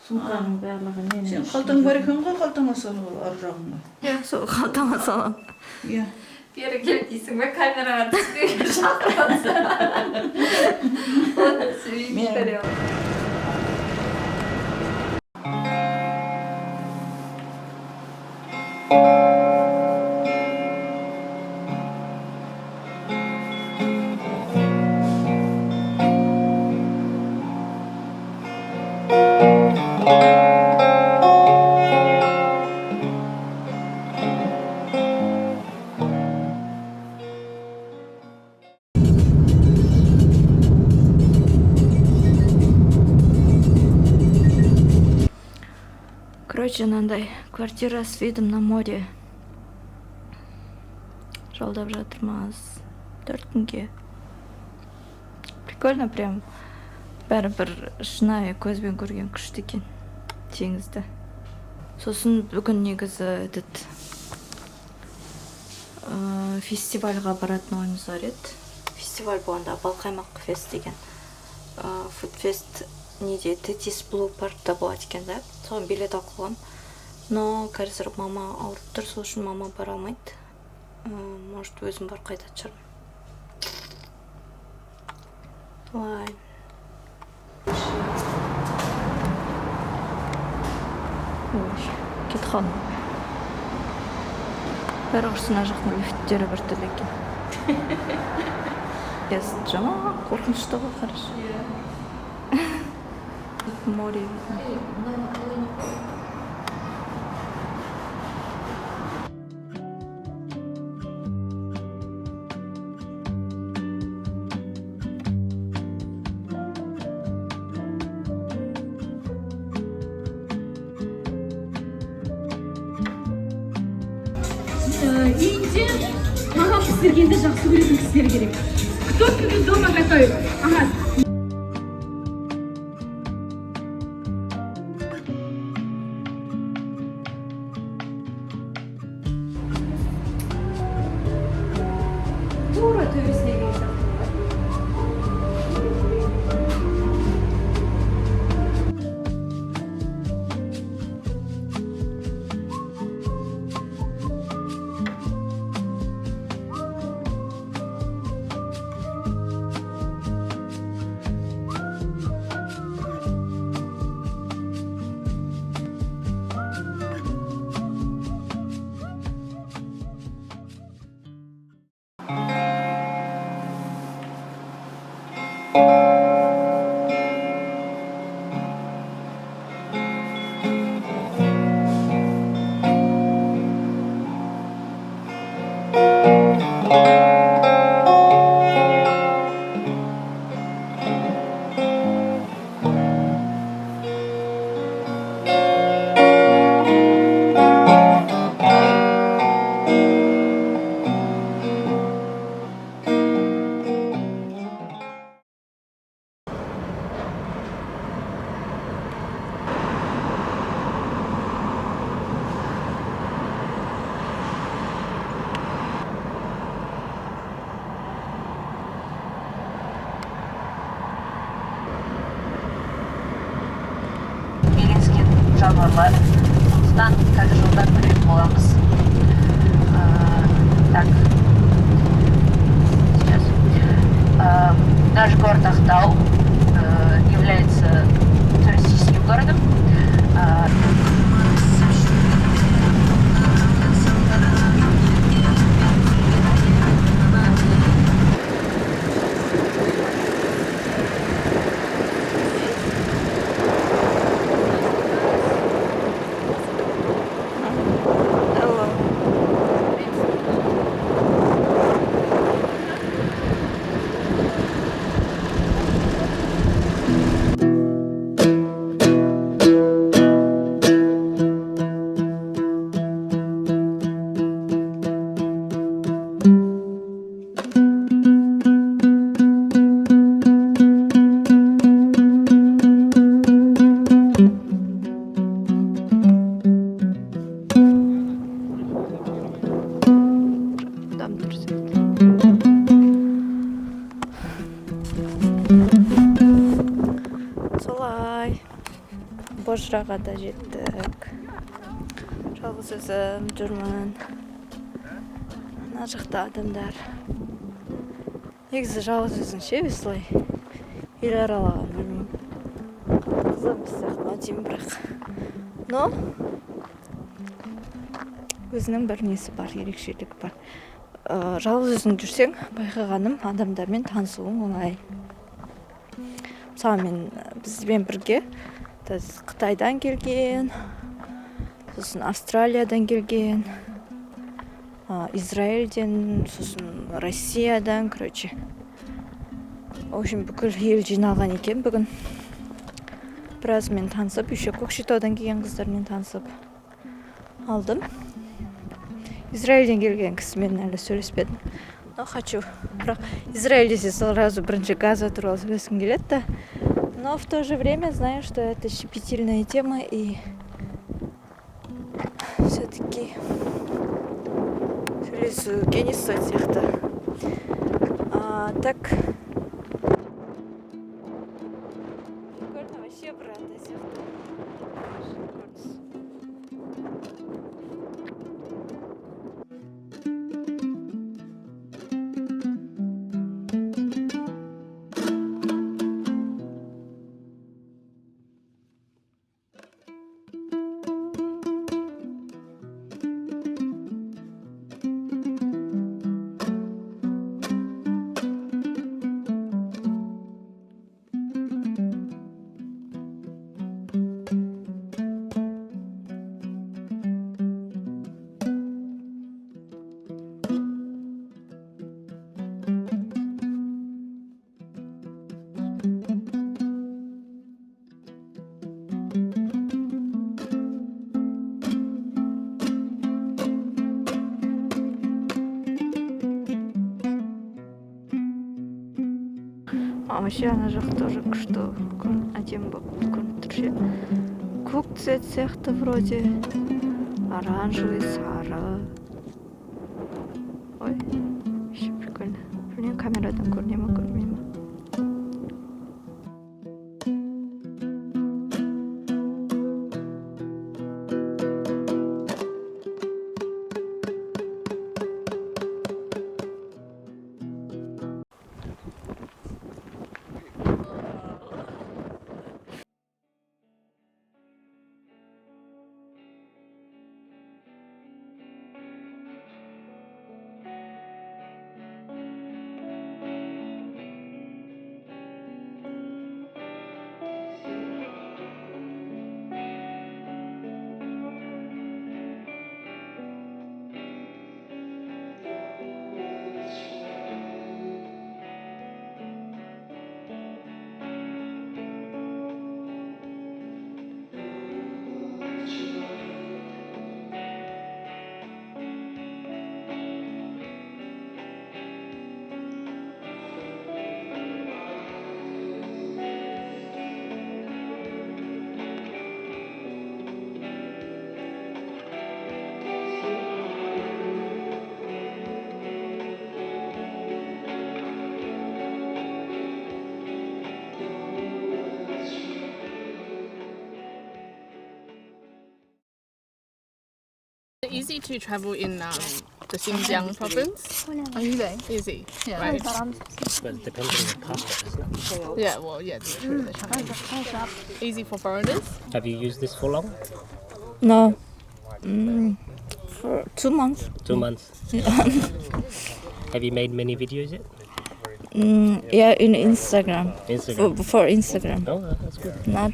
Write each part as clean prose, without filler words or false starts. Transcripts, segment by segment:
Сумканың барлығы менің. Сен қалтаң бар екен ғой, қалтаңа салып ал, ар жағыңа. Иә, сол қалтама салам. Иә. Бері кел дейсің бе, камераға түспеуге шақырады. Оны сөйлейіп беремін. Короче, мынандай квартира с видом на море. Жалдап жатырмыз 4 күнге. Прикольно прям. Бәрібір шынайы көзбен көрген күшті екен теңізді. Сосын бүгін негізі фестивальға баратын ойымыз бар еді. Фестиваль болғанда Балқаймақ фест деген. Фудфест неде Тетис Блу паркта болады екен да. Соған билет алып қойған. Но қазір мама ауырып тұр, сол үшін мама бара алмайды. Может, өзім бар қайтатын шығармын. Ой. Кетіп қалдым. Бәрі ұрсына жақтың лифттері бір түрлі екен. Жаман қорқынышты ғой, қарашы. Море. Үйінде маған пісіргенді жақсы көретін кісілер керек. Кто любит дома готовить? Ага. Тура төбесіне келді. жануарлар. Сондықтан қазір жолда көретін боламыз. Так. Сейчас. Наш город Ахтау является туристическим городом. Бозжыраға да жеттік. Жалғыз өзім жүрмін. Ана жақта адамдар. Негізі жалғыз өзің ше, осылай ел аралаған, білмеймін. Қызым сияқты деймін бірақ. Но өзінің бір несі бар, ерекшелігі бар. Жалғыз өзің жүрсең, байқағаным адамдармен танысуың оңай. Мысалы бізбен бірге Қытайдан келген, сосын Австралиядан келген, Израильден, сосын Россиядан, короче. В общем, бүкіл ел жиналған екен бүгін. Біразмен танысып, еще Көкшетаудан келген қыздармен танысып алдым. Израильден келген кісімен әлі сөйлеспедім. Но хочу. Бірақ Израиль десе сразу бірінші Газа туралы сөйлескім келеді да. Но в то же время знаю, что это щепетильная тема и все-таки сөйлесуге не стоит сияқты. Так. Прикольно вообще, брат, сияқты. Вообще ана жақ тоже күшті, әдемі болып көрініп тұр ше. Көк цвет сияқты вроде, оранжевый, сары. Ой, вообще прикольно. Білмеймін, камерадан көріне ма, көрмей ма. Easy to travel in the Xinjiang province. Are you there? Easy, Yeah. right? But it depends on your passport, isn't it? Yeah, well, yeah, true. Easy for foreigners. Have you used this for long? No. For 2 months. 2 months. Have you made many videos yet? Yeah, in Instagram. Instagram. For Instagram. Oh, that's good. Not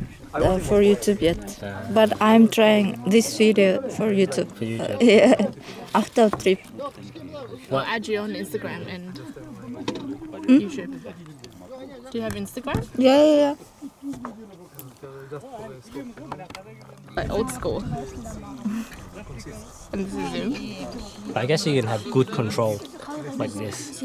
for YouTube yet. But I'm trying this video for YouTube. For YouTube. Yeah. After trip. I'll add you on Instagram and YouTube. Do you have Instagram? Yeah. Like old school. And this is Zoom. I guess you can have good control like this.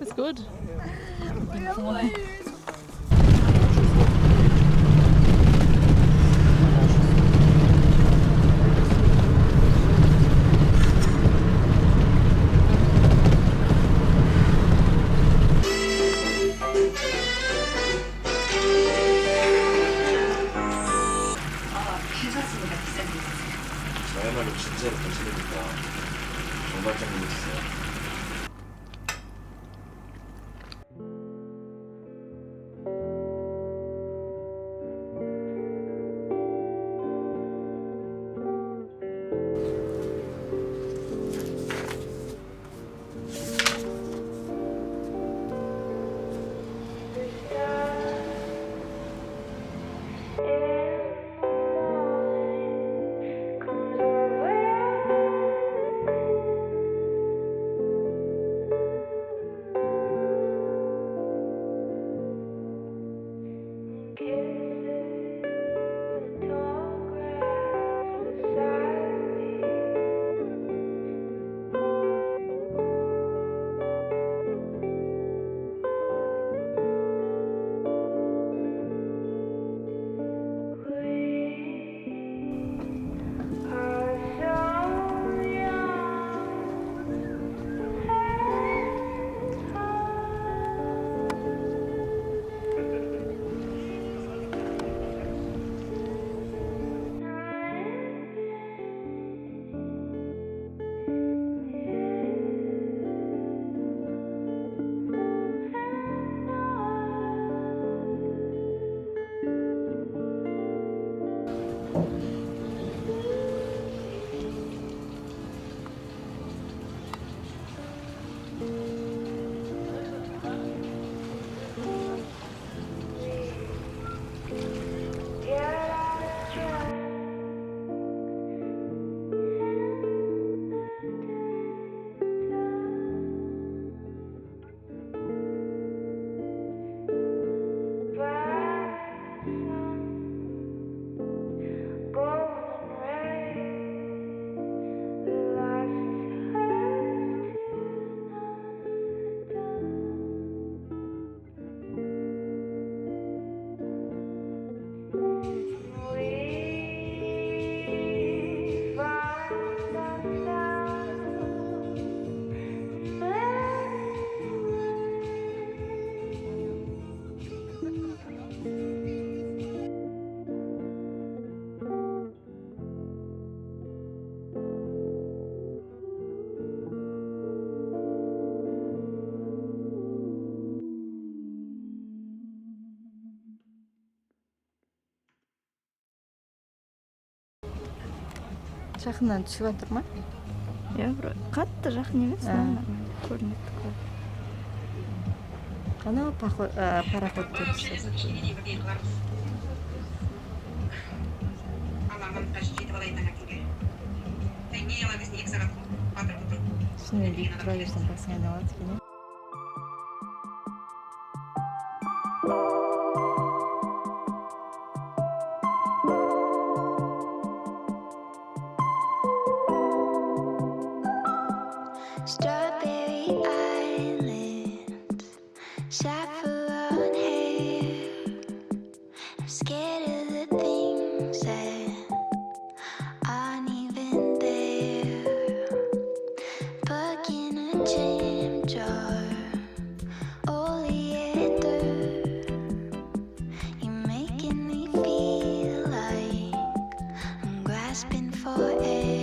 It's good. Жақыннан түсіп жатыр ма? Иә, бір қатты жақын емес, көрінеді. Анау пароход келіп Үстіне биік тұра берсең басың айналады екен. Strawberry islands, saffron hair. I'm scared of the things that aren't even there. Bug in a jam jar, oleander. You're making me feel like I'm grasping for air.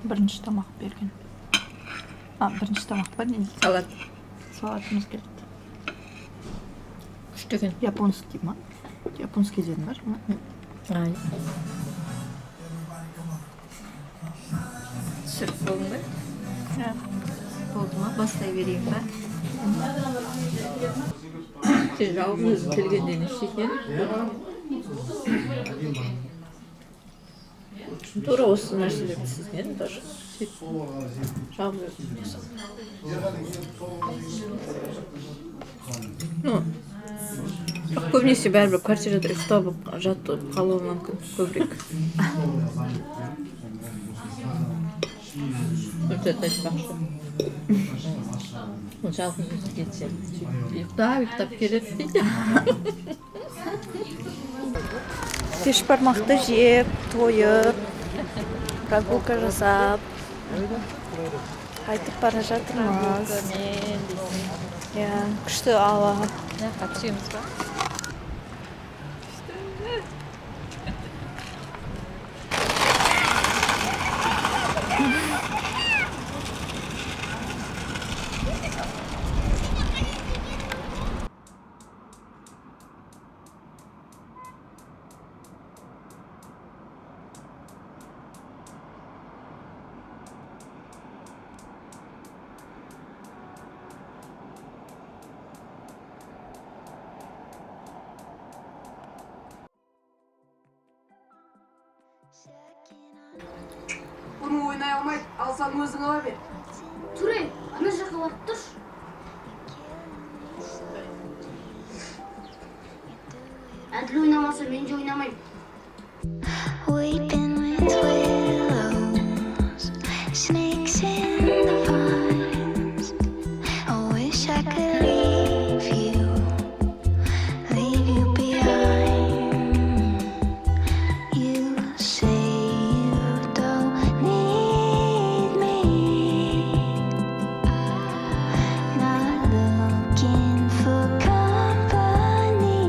Бірінші тамақ берген. Бірінші тамақ па не? Салат. Салатымыз келді. Күштеген. Японский ма? Японский ден бар ма? Түсіріп болдың ба? Иә. Болды ма? Бастай берейін ба? Сен жалғыз келгенде неше екен? Тура осы нәрселерді сізген даже. Жалғыз көбінесе бәрібір квартирада ұйықтап жатып қалуы мүмкін көбірек. Өтет айтпақшы. Жалғыз өзі кетсе ұйықтап келеді дейді. Беш бармақты жеп, тойып, прогулка жасап, қайтып бара жатырмыз. Иә, күшті ауа. Қатысуымыз ба? Бұны ойнай алмайды, алсаң өзің ала бер. Туре, ана жаққа барып тұршы. Әділ ойнамаса мен де ойнамаймын. Weeping with willows, snakes in the vines. I wish I could leave you behind. You say you don't need me, not looking for company.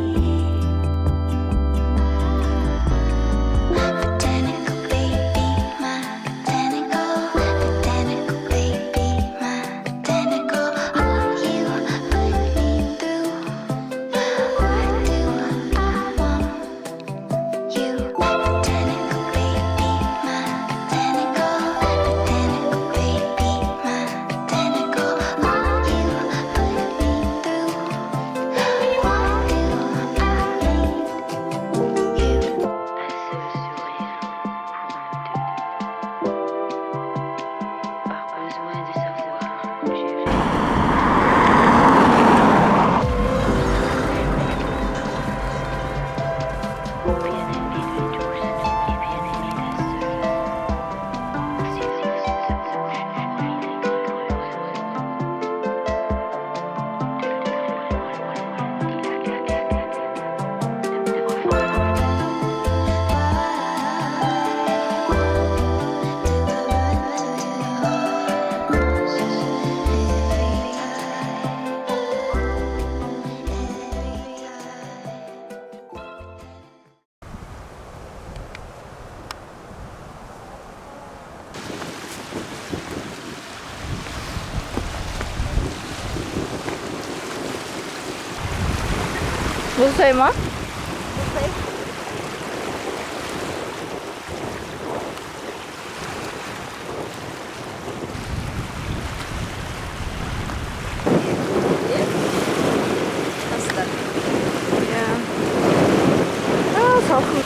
Botanical baby, my botanical, botanical baby, my botanical. All you put me through. Why do I want you? Botanical baby, my botanical, botanical baby, my botanical. All you put me through. Why do I need you? 무사히 마? 아, salqin.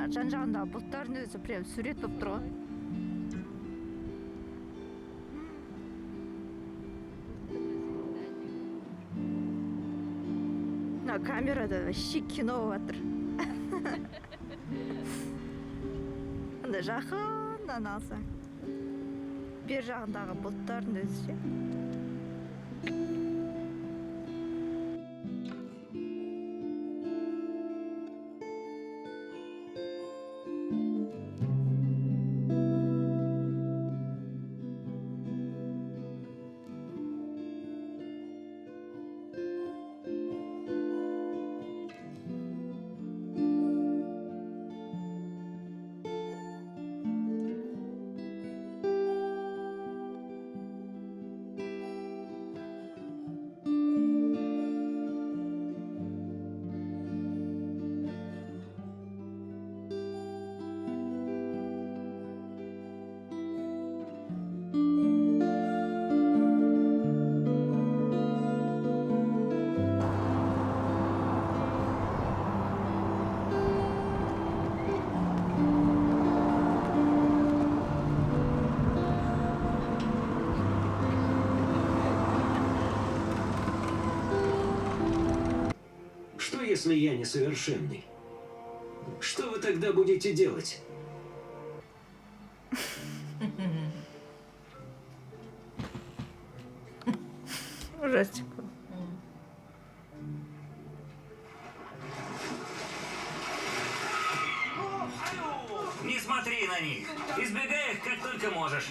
Жан жағындағы бұлттардың өзі прям сурет болып тұр ғой. Мына камерада вообще кино болып жатыр. Анда жақыннан алсаң. Бер жағындағы бұлттардың өзі ше. Что, если я несовершенный? Что вы тогда будете делать? Ужастик. Смотри на них. Избегай их как только можешь.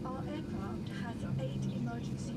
Our aircraft has 8 emergency